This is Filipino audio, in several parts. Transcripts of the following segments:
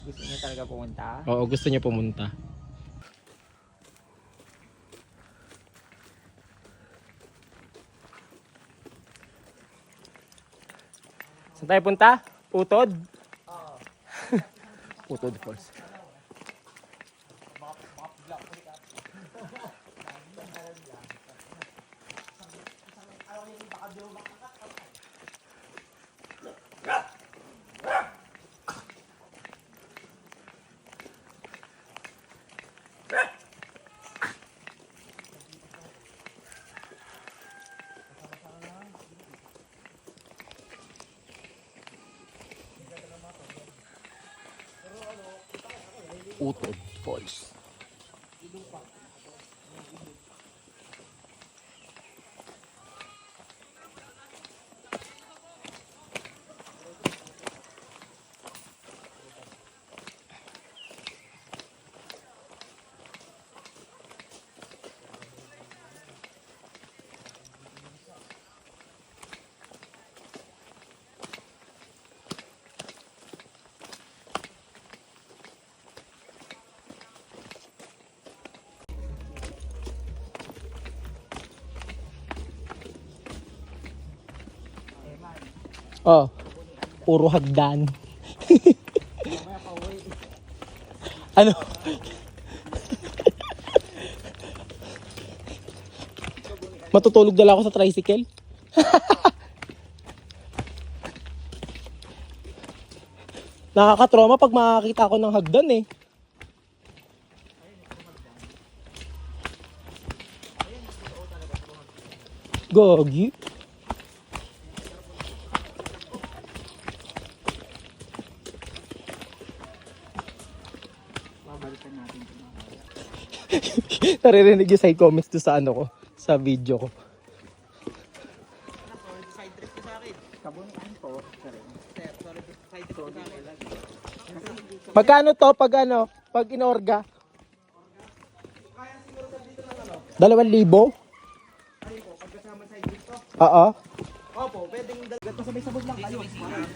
Gusto niya talaga pumunta? Oo, gusto niya pumunta. Saan tayo punta? Utod? Oo. Utod Falls. Utod Falls. Oh, puro hagdan. Ano? Matutulog dala ako sa tricycle. Nakakatrauma pag makakita ako ng hagdan eh. Gogi. Naririnig yung side comments to sa ano ko, sa video ko. Side trip ko sa akin. Kabunaan po. Sir, sorry, side trip ko sa akin. Magkano to pag ano, pag inorga? Kaya siguro sa dito ng ano? 2,000? Ano po, pagkasama side trip to? Oo. Opo, pwedeng dalagat pa sabay-sabog lang kayo.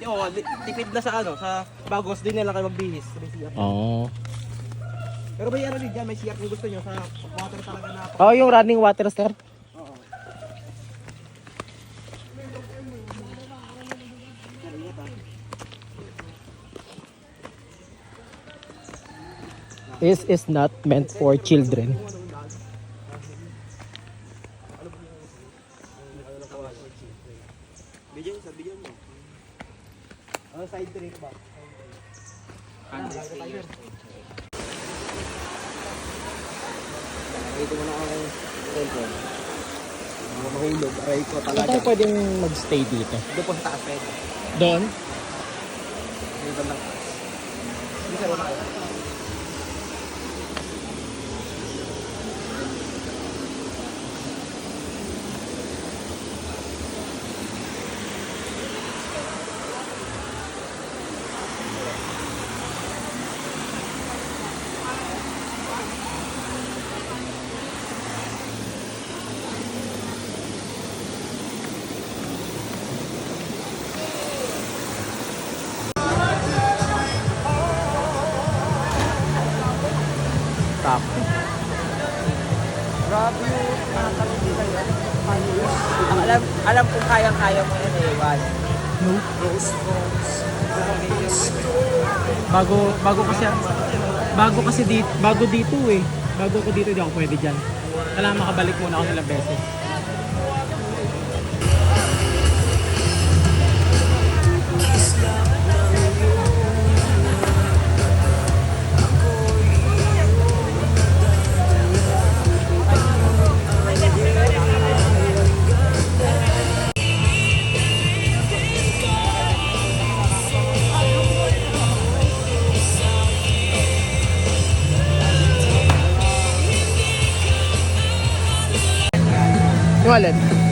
Oo, tipid na sa ano, sa bagos din nila kayo magbihis. Oo. Pero may ano din dyan, may CR kung gusto nyo sa water talaga na. Oo, yung running water, sir. Oo. This is not meant for children. Bigyan mo. Ano side trip ba? Dito mo na ako ng cellphone. Mahulog, aray ko Saan talaga. tayo pwedeng magstay dito? Doon po sa taas pwede. Doon? May bandang taas. Hindi sa wala kayo. Top. Grabe yung nakakaliti kayo. Alam kung kayang-kaya mo yan eh, Iwan. No? Bago kasi dito, bago dito eh. Bago ko dito, di ako pwede dyan. Kailangan makabalik muna ako ilang beses. Yung alin?